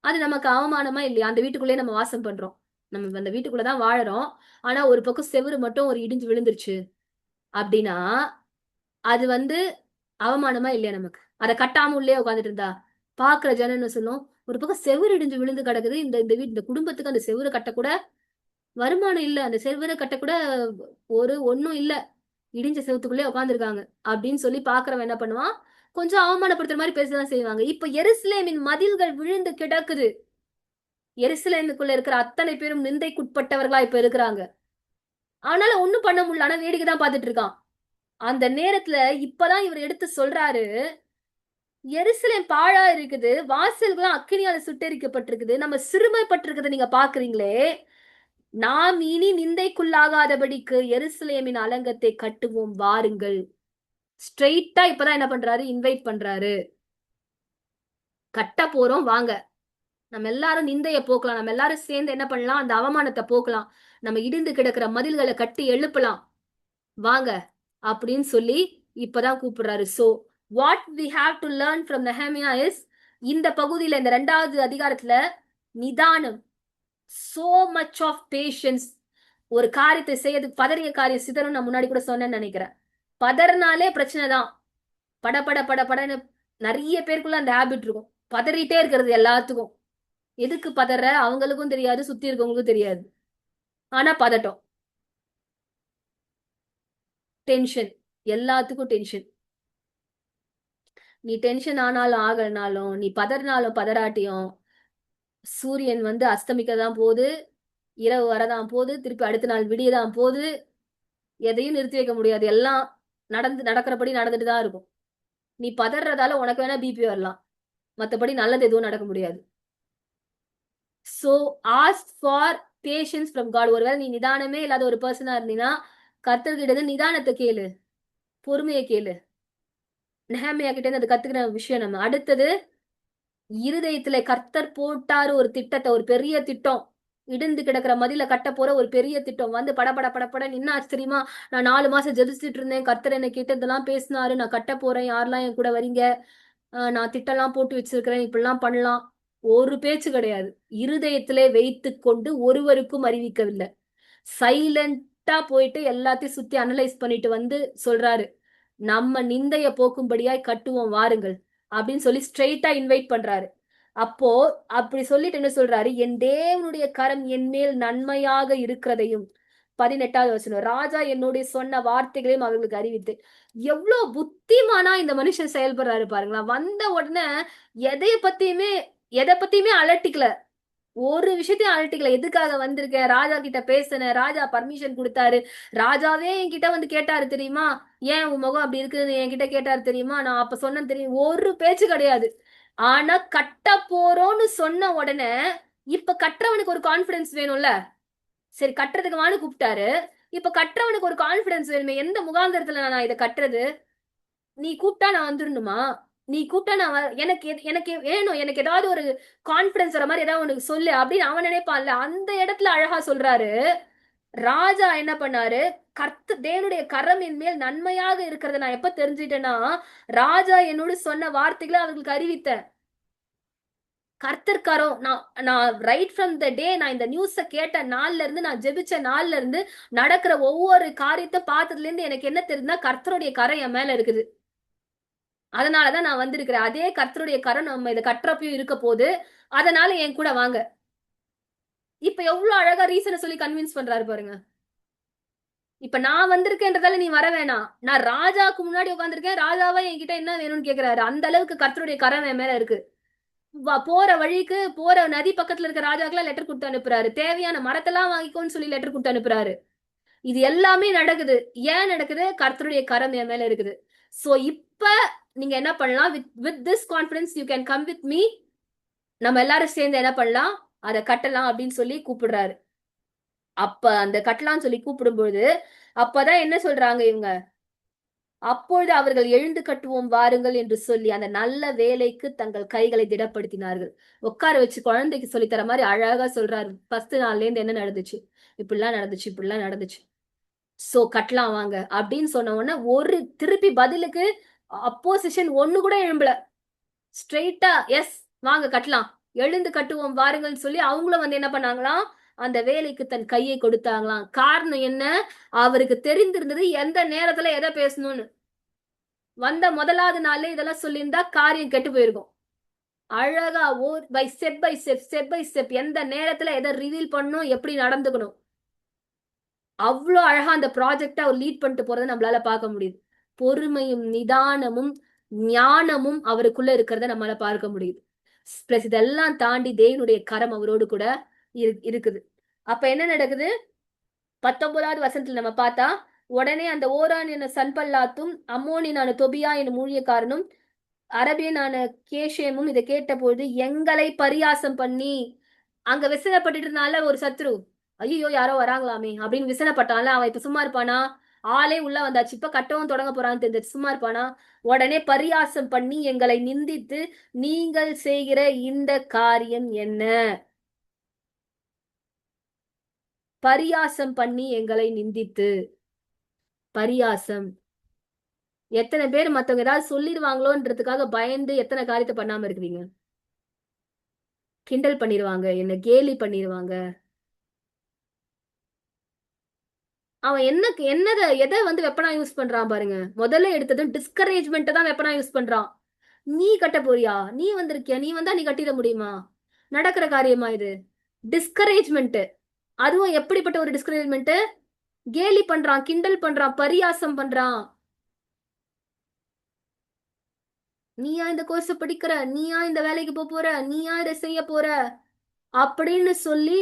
அது நமக்கு அவமானமா இல்லையா? அந்த வீட்டுக்குள்ளேயே நம்ம வாசம் பண்றோம். நம்ம அந்த வீட்டுக்குள்ளதான் வாழறோம். ஆனா ஒரு பக்கம் செவுரு மட்டும் ஒரு இடிஞ்சு விழுந்துருச்சு அப்படின்னா, அது அவமானமா இல்லையா நமக்கு? அத கட்டாம உள்ளயே உட்கார்ந்துட்டு இருந்தா, பாக்குற ஜனம் என்ன சொல்லும்? ஒரு பக்கம் செவுரு இடிஞ்சு விழுந்து கிடக்குது. இந்த இந்த இந்த குடும்பத்துக்கு அந்த செவுர கட்டக்கூட வருமானம் இல்ல. அந்த செவுர கட்டக்கூட ஒண்ணும் இல்ல. இடிஞ்ச செவுத்துக்குள்ளயே உட்கார்ந்துருக்காங்க. அப்படின்னு சொல்லி பாக்குறவன் என்ன பண்ணுவான்? கொஞ்சம் அவமானப்படுத்துற மாரி பேசதான் செய்வாங்க. இப்ப எருசலேமின் மதில்கள் விழுந்து கிடக்குது. எருசலேமுக்குள்ள இருக்கிற அத்தனை பேரும் நிந்தைக்குட்பட்டவர்களா இப்ப இருக்கிறாங்க. ஆனாலும் ஒண்ணும் பண்ண முடியல. ஆனா வேடிக்கை தான் பாத்துட்டு இருக்கான். அந்த நேரத்துல இப்பதான் இவர் எடுத்து சொல்றாரு, எருசலேம் பாழா இருக்குது. வாசல்களும் அக்கினியால சுட்டெரிக்கப்பட்டிருக்குது. நம்ம சிறுமைப்பட்டிருக்கிறத நீங்க பாக்குறீங்களே. நாம் இனி நிந்தைக்குள்ளாகாதபடிக்கு எருசலேமின் அலங்கத்தை கட்டுவோம் வாருங்கள். ஸ்ட்ரெயிட்டா இப்பதான் என்ன பண்றாரு? இன்வைட் பண்றாரு. கட்ட போறோம் வாங்க. நம்ம எல்லாரும் நிந்தைய போக்கலாம். நம்ம எல்லாரும் சேர்ந்து என்ன பண்ணலாம்? அந்த அவமானத்தை போக்கலாம். நம்ம இடிந்து கிடக்கிற மதில்களை கட்டி எழுப்பலாம். வாங்க அப்படின்னு சொல்லி இப்பதான் கூப்பிடுறாரு. So what we have to learn from Nehemiah is, இந்த பகுதியில இந்த 2வது அதிகாரத்துல நிதானம், சோ மச் ஆஃப் பேஷன்ஸ். ஒரு காரியத்தை செய்யறதுக்கு பதறிய காரியம் சிதறும். நான் முன்னாடி கூட சொன்னேன்னு நினைக்கிறேன். பதறினாலே பிரச்சனை தான். பட படன்னு நிறைய பேருக்குள்ள அந்த ஹேபிட் இருக்கும். பதறிட்டே இருக்கிறது எல்லாத்துக்கும். எதுக்கு பதற அவங்களுக்கும் தெரியாது, சுத்தி இருக்கவங்களுக்கும் தெரியாது. ஆனா பதட்டம், டென்ஷன், எல்லாத்துக்கும் டென்ஷன். நீ டென்ஷன் ஆனாலும் ஆகலனாலும், நீ பதறினாலும் பதறாட்டியும், சூரியன் அஸ்தமிக்க தான் போகுது, இரவு வரதான் போகுது, திருப்பி அடுத்த நாள் விடியதான் போகுது. எதையும் நிறுத்தி வைக்க முடியாது. எல்லாம் நடக்கிறபடி நடந்துட்டு தான் இருக்கும். நீ பதறதால உனக்கு வேணா பிபி வரலாம். மத்தபடி நல்லது எதுவும் நடக்க முடியாது. So ask for patience from God. ஒருவேளை நீ நிதானமே இல்லாத ஒரு பர்சனா இருந்தீங்கன்னா, கர்த்தர்கிட்ட நிதானத்தை கேளு, பொறுமையை கேளு. நெஹேமியா கிட்ட இருந்து அது கத்துக்கிற விஷயம். நம்ம அடுத்தது, இருதயத்துல கர்த்தர் போட்டாரு ஒரு திட்டத்தை, ஒரு பெரிய திட்டம். இடிந்து கிடக்கிற மதில கட்ட போற ஒரு பெரிய திட்டம் படபட படப்பட நின்னாச்சு தெரியுமா? நான் 4 மாசம் ஜெபிச்சுட்டு இருந்தேன். கர்த்தர் என்ன கேட்டு இதெல்லாம் பேசினாரு. நான் கட்ட போறேன். யாரெல்லாம் என் கூட வரீங்க? நான் திட்டம்லாம் போட்டு வச்சிருக்கிறேன். இப்படிலாம் பண்ணலாம். ஒரு பேச்சு கிடையாது. இருதயத்திலே வைத்துக் கொண்டு ஒருவருக்கும் அறிவிக்கவில்லை. சைலண்டா போயிட்டு எல்லாத்தையும் சுத்தி அனலைஸ் பண்ணிட்டு சொல்றாரு, நம்ம நிந்தைய போக்கும்படியாய் கட்டுவோம் வாருங்கள் அப்படின்னு சொல்லி ஸ்ட்ரெயிட்டா இன்வைட் பண்றாரு. அப்போ அப்படி சொல்லிட்டு என்ன சொல்றாரு? என் தேவனுடைய கரம் என் மேல் நன்மையாக இருக்கிறதையும், 18வது வசனம், ராஜா என்னுடைய சொன்ன வார்த்தைகளையும் அவர்களுக்கு அறிவித்து. எவ்வளவு புத்திமானா இந்த மனுஷன் செயல்படுறாரு பாருங்களா. வந்த உடனே எதைய பத்தியுமே எதை பத்தியுமே அலட்டிக்கல. ஒரு விஷயத்தையும் அழட்டிக்கல. எதுக்காக வந்திருக்கேன்? ராஜா கிட்ட பேசினேன். ராஜா பர்மிஷன் கொடுத்தாரு. ராஜாவே என்கிட்ட கேட்டாரு தெரியுமா? ஏன் உன் முகம் அப்படி இருக்குன்னு என்கிட்ட கேட்டாரு தெரியுமா? நான் அப்ப சொன்னேன் தெரியும். ஒரு பேச்சு கிடையாது. ஆனா கட்ட போறோம்னு சொன்ன உடனே, இப்ப கட்டுறவனுக்கு ஒரு கான்பிடன்ஸ் வேணும்ல. சரி கட்டுறதுக்கு வான்னு கூப்பிட்டாரு. இப்ப கட்டுறவனுக்கு ஒரு கான்பிடன்ஸ் வேணுமே. எந்த முகாந்திரத்துல நான் இதை கட்டுறது? நீ கூப்பிட்டா நான் வந்துடணுமா? நீ கூப்பிட்டா நான் எனக்கு எனக்கு வேணும். எனக்கு ஏதாவது ஒரு கான்பிடன்ஸ் வர மாதிரி ஏதாவது உனக்கு சொல்லு அப்படின்னு அவன் நினைப்பான்ல. அந்த இடத்துல அழகா சொல்றாரு. ராஜா என்ன பண்ணாரு? தேவனுடைய கரம் என் மேல் நன்மையாக இருக்கிறத நான் எப்ப தெரிஞ்சுட்டேன்னா, ராஜா என்னோட சொன்ன வார்த்தைகளை அவர்களுக்கு அறிவித்தேன். கர்த்தர்காரம் நான் ரைட் ஃப்ரம் த டே, நான் இந்த நியூஸ கேட்ட நாள்ல இருந்து, நான் ஜெபிச்ச நாள்ல இருந்து நடக்கிற ஒவ்வொரு காரியத்தை பார்த்ததுல இருந்து எனக்கு என்ன தெரியுதுன்னா, கர்த்தருடைய கரம் என் மேல இருக்குது. அதனாலதான் நான் வந்திருக்கிறேன். அதே கர்த்தருடைய கரம் நம்ம இதை கட்டுறப்பயும் இருக்க போது. அதனால என் கூட வாங்க. இப்ப எவ்வளவு அழகா ரீசனை சொல்லி கன்வின்ஸ் பண்றாரு பாருங்க. இப்ப நான் வந்திருக்கேன்றதால நீ வர வேணாம். நான் ராஜாவுக்கு முன்னாடி உட்காந்துருக்கேன். ராஜாவா என்கிட்ட என்ன வேணும்னு கேக்குறாரு. அந்த அளவுக்கு கர்த்தருடைய கரம் என் மேல இருக்கு. போற வழிக்கு போற நதி பக்கத்துல இருக்க ராஜாக்கெல்லாம் லெட்டர் கொடுத்து அனுப்புறாரு. தேவையான மரத்தெல்லாம் வாங்கிக்கோன்னு சொல்லி லெட்டர் கொடுத்து அனுப்புறாரு. இது எல்லாமே நடக்குது. ஏன் நடக்குது? கர்த்தருடைய கரம் என் மேல இருக்குது. சோ இப்ப நீங்க என்ன பண்ணலாம்? With this confidence you can come with me. நம்ம எல்லாரும் சேர்ந்து என்ன பண்ணலாம்? அதை கட்டலாம் அப்படின்னு சொல்லி கூப்பிடுறாரு. அப்ப அந்த கட்டலாம்னு சொல்லி கூப்பிடும்போது அப்பதான் என்ன சொல்றாங்க இவங்க? அப்பொழுது அவர்கள் எழுந்து கட்டுவோம் வாருங்கள் என்று சொல்லி அந்த நல்ல வேலைக்கு தங்கள் கைகளை திடப்படுத்தினார்கள். உட்கார வச்சு குழந்தைக்கு சொல்லி தர மாதிரி அழகா சொல்றாரு. 10 நாள்ல இருந்து என்ன நடந்துச்சு? இப்படிலாம் நடந்துச்சு, இப்படிலாம் நடந்துச்சு. சோ கட்டலாம் வாங்க அப்படின்னு சொன்ன உடனே ஒரு திருப்பி பதிலுக்கு அப்போசிஷன் ஒண்ணு கூட எழும்பல. ஸ்ட்ரெயிட்டா எஸ் வாங்க கட்டலாம் எழுந்து கட்டுவோம் வாருங்கள்னு சொல்லி அவங்களும் வந்து என்ன பண்ணாங்களாம், அந்த வேலைக்கு தன் கையை கொடுத்தாங்களாம். காரணம் என்ன? அவருக்கு தெரிந்திருந்தது எந்த நேரத்துல எதை பேசணும்னு. வந்த முதலாவது நாளே இதெல்லாம் சொல்லியிருந்தா காரியம் கெட்டு போயிருக்கும். அழகா ஸ்டெப் பை ஸ்டெப் எந்த நேரத்துல எதை ரிவீல் பண்ணணும், எப்படி நடந்துக்கணும். அவ்வளோ அழகா அந்த ப்ராஜெக்ட அவர் லீட் பண்ணிட்டு போறத நம்மளால பார்க்க முடியுது. பொறுமையும், நிதானமும், ஞானமும் அவருக்குள்ள இருக்கிறத நம்மளால பார்க்க முடியுது. பிளஸ் இதெல்லாம் தாண்டி தேவனுடைய கரம் அவரோடு கூட இருக்குது. அப்ப என்ன நடக்குது? 19வது வசனத்துல நம்ம பார்த்தா, உடனே அந்த ஓரான் என்ற சன்பல்லாத்தும், அம்மோனியனான தொபியா எனும் ஊழியக்காரனும், அரபியனான கேஷேமும் இதை கேட்டபொழுது எங்களை பரியாசம் பண்ணி, அங்க விசனப்பட்டுட்டு இருந்தால ஒரு சத்ரு, ஐயோ யாரோ வராங்களாமே அப்படின்னு விசனப்பட்டான்ல, அவன் இப்ப சும்மா இருப்பானா? ஆளே உள்ள வந்தாச்சு, இப்ப கட்டவும் தொடங்க போறான்னு தெரிஞ்சு சும்மா இருப்பானா? உடனே பரியாசம் பண்ணி எங்களை நிந்தித்து, நீங்கள் செய்கிற இந்த காரியம் என்ன? பரியாசம் பண்ணி எங்களை நிந்தித்து. பரியாசம். எத்தனை பேர் மத்தவங்க ஏதாவது சொல்லிடுவாங்களோன்றதுக்காக பயந்து எத்தனை காரியத்தை பண்ணாம இருக்கிறீங்க? கிண்டல் பண்ணிடுவாங்க, என்ன கேலி பண்ணிடுவாங்க. அவன் எதை வந்து வெப்பனா யூஸ் பண்றான் பாருங்க. முதல்ல எடுத்தது டிஸ்கரேஜ்மெண்ட் தான் வெப்பனா யூஸ் பண்றான். நீ கட்ட போறியா? நீ வந்திருக்கியா? நீ வந்தா நீ கட்டிட முடியுமா? நடக்கிற காரியமா இது? டிஸ்கரேஜ்மெண்ட். அதுவும் எப்படிப்பட்ட ஒரு டிஸ்கரேஜ்மெண்ட்? கேலி பண்றான், கிண்டல் பண்றான், பரியாசம் பண்றான். நீயா இந்த கோர்ஸ் படிக்கிற? நீயா இந்த வேலைக்கு போற? நீயா இதை செய்ய போற? அப்படின்னு சொல்லி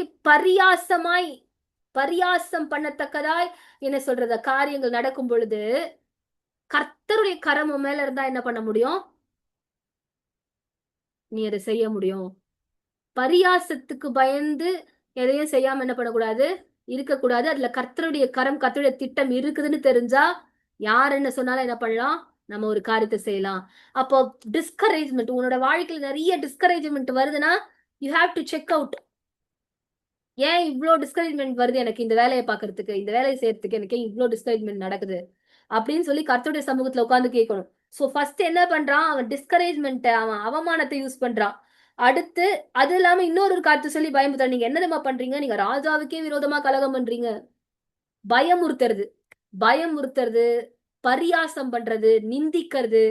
பரியாசம் பண்ணத்தக்கதாய் என்ன சொல்றது காரியங்கள் நடக்கும் பொழுது கர்த்தருடைய கரம் மேல இருந்தா என்ன பண்ண முடியும்? நீ அதை செய்ய முடியும். பரியாசத்துக்கு பயந்து எதையும் செய்யாம என்ன பண்ணக்கூடாது, இருக்கக்கூடாது. அதுல கர்த்தருடைய கரம், கர்த்தருடைய திட்டம் இருக்குதுன்னு தெரிஞ்சா யார் என்ன சொன்னாலும் என்ன பண்ணலாம், நம்ம ஒரு காரியத்தை செய்யலாம். அப்போ டிஸ்கரேஜ்மெண்ட், உன்னோட வாழ்க்கையில நிறைய டிஸ்கரேஜ்மெண்ட் வருதுன்னா you have to check out. ஏன் இவ்வளோ டிஸ்கரேஜ்மெண்ட் வருது எனக்கு இந்த வேலையை பார்க்கறதுக்கு, இந்த வேலையை செய்யறதுக்கு எனக்கு இவ்வளோ டிஸ்கரேஜ்மெண்ட் நடக்குது அப்படின்னு சொல்லி கர்த்தருடைய சமூகத்துல உட்கார்ந்து கேட்கணும். சோ ஃபர்ஸ்ட் என்ன பண்றான்? அவன் டிஸ்கரேஜ்மெண்ட், அவன் அவமானத்தை யூஸ் பண்றான். அடுத்து அது இல்லாம இன்னொரு காரியத்தை சொல்லி பயமுறுத்த, நீங்க என்னதமா பண்றீங்க? நீங்க ராஜாவுக்கே விரோதமா கலகம் பண்றீங்க. பயமுறுத்துறது, பயமுறுத்துறது, பரியாசம் பண்றது, நிந்திக்கிறது,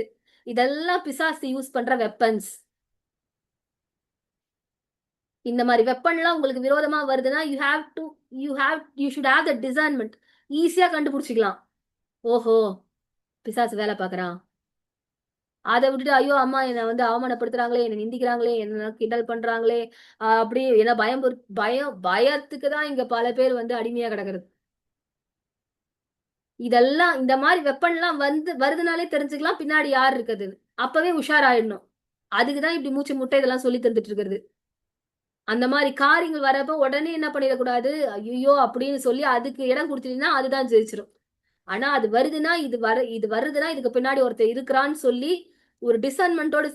இதெல்லாம் பிசாசு யூஸ் பண்ற வெப்பன்ஸ். இந்த மாதிரி வெப்பன்லாம் உங்களுக்கு விரோதமா வருதுன்னா யூ ஷுட் ஹேவ் த டிசைன்மெண்ட். ஈஸியா கண்டுபிடிச்சிக்கலாம். ஓஹோ, பிசாசு வேலை பாக்குறான். அதை விட்டுட்டு ஐயோ அம்மா என்னை வந்து அவமானப்படுத்துறாங்களே, என்னை நிந்திக்கிறாங்களே, என்ன கிண்டல் பண்றாங்களே, அப்படி என்ன பயத்துக்கு தான் இங்க பல பேர் வந்து அடிமையா கிடக்குறது. இதெல்லாம் இந்த மாதிரி வெப்பன்லாம் வருதுனாலே தெரிஞ்சுக்கலாம் பின்னாடி யார் இருக்குது. அப்பவே உஷாராயிடணும். அதுக்குதான் இப்படி மூச்சு முட்டை இதெல்லாம் சொல்லி தந்துட்டு இருக்கிறது. அந்த மாதிரி காரியங்கள் வரப்ப உடனே என்ன பண்ணிடக்கூடாது, ஐயோ அப்படின்னு சொல்லி அதுக்கு இடம் கொடுத்தீங்கன்னா அதுதான் ஜெயிச்சிடும். ஆனா அது வருதுன்னா இது வருதுன்னா இதுக்கு பின்னாடி ஒருத்தர் இருக்கிறான்னு சொல்லி ஒரு டிசைன்மெண்டோட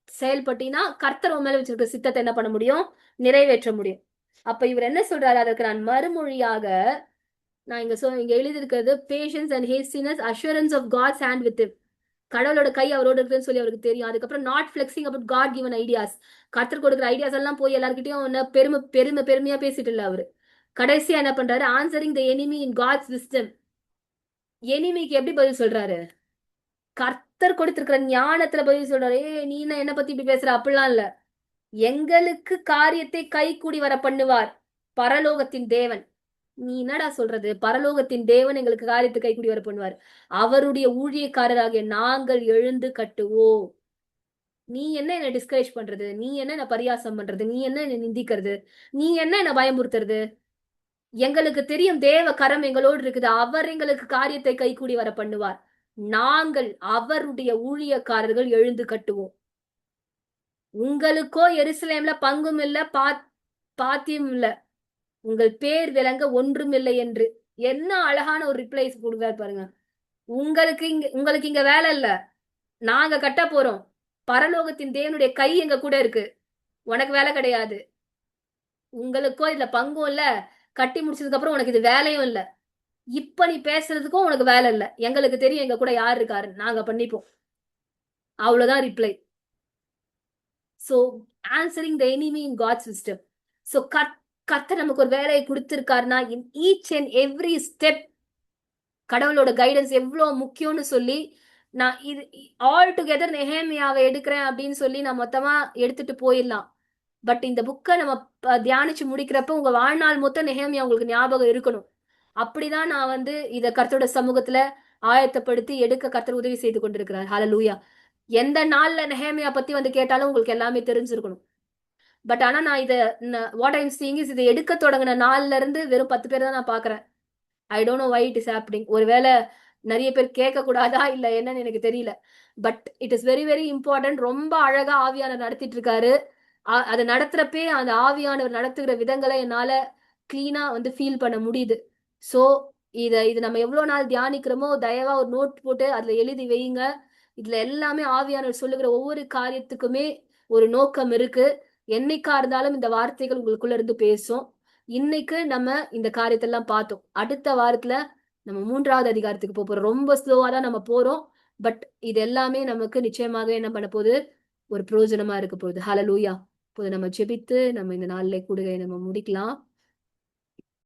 செயல்பட்டீங்கன்னா கர்த்தர் மேல வச்சிருக்க சித்தத்தை என்ன பண்ண முடியும், நிறைவேற்ற முடியும். அப்ப இவர் என்ன சொல்றாரு, அதற்கு நான் மறுமொழியாக நான் இங்க எழுதியிருக்கிறது, patience and hastiness, assurance of God's hand with him. கடவுளோட கை அவரோட இருக்குன்னு சொல்லி அவருக்கு தெரியும். அதுக்கப்புறம் not flexing about God given ideas. கர்த்தர் கொடுக்குற ஐடியாஸ் எல்லாம் போய் எல்லார்கிட்டயும் பெருமையா பேசிட்டு இல்ல அவரு. கடைசியா என்ன பண்றாரு, answering the enemy in God's wisdom. எனிமிக்கு எப்படி பதில் சொல்றாரு? கர்த்தர் கொடுத்திருக்கிற ஞானத்துல பதில் சொல்றாரு. நீ என்ன பத்தி இப்படி பேசுற? அப்படிலாம் இல்ல. எங்களுக்கு காரியத்தை கை கூடி வர பண்ணுவார் பரலோகத்தின் தேவன். நீ என்னடா சொல்றது? பரலோகத்தின் தேவன் எங்களுக்கு காரியத்தை கைக்கூடி வர பண்ணுவார். அவருடைய ஊழியக்காரராகிய நாங்கள் எழுந்து கட்டுவோம். நீ என்ன டிஸ்கரேஜ் பண்றது? நீ என்ன பரியாசம் பண்றது? நீ என்ன நிந்திக்கிறது? நீ என்ன பயமுறுத்துறது? எங்களுக்கு தெரியும் தேவ கரம் எங்களோடு இருக்குது. அவர் எங்களுக்கு காரியத்தை கைக்கூடி வர பண்ணுவார். நாங்கள் அவருடைய ஊழியக்காரர்கள் எழுந்து கட்டுவோம். உங்களுக்கோ எருசலேம்ல பங்கும் இல்ல, பாத்தியும் இல்ல, உங்கள் பேர் விளங்க ஒன்றும் இல்லை என்று. என்ன அழகான ஒரு ரிப்ளைஸ் கொடுக்காரு பாருங்க. உங்களுக்கு இங்க வேலை இல்ல, நாங்க கட்ட போறோம். பரலோகத்தின் தேவனுடைய கை எங்க கூட இருக்கு. உனக்கு வேலை கிடையாது. உங்களுக்கோ இதுல பங்கும் இல்ல, கட்டி முடிச்சதுக்கு அப்புறம் உனக்கு இது வேலையும் இல்ல. இப்ப நீ பேசுறதுக்கும் உனக்கு வேலை இல்ல. எங்களுக்கு தெரியும் எங்க கூட யார் இருக்காரு, நாங்க பண்ணிப்போம். அவ்வளவுதான் reply. So answering the enemy in God system. So கர்த்தர் நமக்கு ஒரு வேலையை கொடுத்திருக்காருன்னா in each and every step கடவுளோட கைடன்ஸ் எவ்வளவு முக்கியம்னு சொல்லி நான் இது ஆல் டுகெதர் நெஹேமியாவை எடுக்கிறேன் அப்படின்னு சொல்லி நான் மொத்தமா எடுத்துட்டு போயிடலாம். பட் இந்த புக்கை நம்ம தியானிச்சு முடிக்கிறப்ப உங்க வாழ்நாள் மொத்தம் நெஹேமியா உங்களுக்கு ஞாபகம் இருக்கணும். அப்படிதான் நான் வந்து இத கர்த்தரோட சமூகத்துல ஆயத்தப்படுத்தி எடுக்க கர்த்தர் உதவி செய்து கொண்டிருக்கிறார். ஹalleluya. எந்த நாள்ல நெஹேமியா பத்தி வந்து கேட்டாலும் உங்களுக்கு எல்லாமே தெரிஞ்சிருக்கணும். பட் ஆனா நான் இத வாட் ஐம் சீயிங் இஸ் இதை எடுக்க தொடங்கின நாள்ல இருந்து வெறும் 10 பேர் தான் நான் பாக்குறேன். I don't know why it is happening. ஒருவேளை நிறைய பேர் கேட்க கூடாதா இல்ல என்னன்னு எனக்கு தெரியல. But it is very very important. ரொம்ப அழகா ஆவியானவர் நடத்திட்டு இருக்காரு. அதை நடத்துறப்பே அந்த ஆவியானவர் நடத்துகிற விதங்களை என்னால கிளீனா வந்து ஃபீல் பண்ண முடியுது. சோ இது நம்ம எவ்வளவு நாள் தியானிக்கிறோமோ தயவா ஒரு நோட் போட்டு அதுல எழுதி வையுங்க. இதுல எல்லாமே ஆவியானவர் சொல்லுகிற ஒவ்வொரு காரியத்துக்குமே ஒரு நோக்கம் இருக்கு. என்னைக்கா இருந்தாலும் இந்த வார்த்தைகள் உங்களுக்குள்ள இருந்து பேசும். இன்னைக்கு நம்ம இந்த காரியத்தெல்லாம் பார்த்தோம். அடுத்த வாரத்துல நம்ம 3வது அதிகாரத்துக்கு போறோம். ரொம்ப ஸ்லோவா தான் நம்ம போறோம். பட் இது எல்லாமே நமக்கு நிச்சயமாக என்ன பண்ண போகுது, ஒரு பிரயோஜனமா இருக்க போகுது. ஹalleluya. இப்போது நம்ம ஜெபித்து நம்ம இந்த நாளிலே கூடுகை நம்ம முடிக்கலாம்.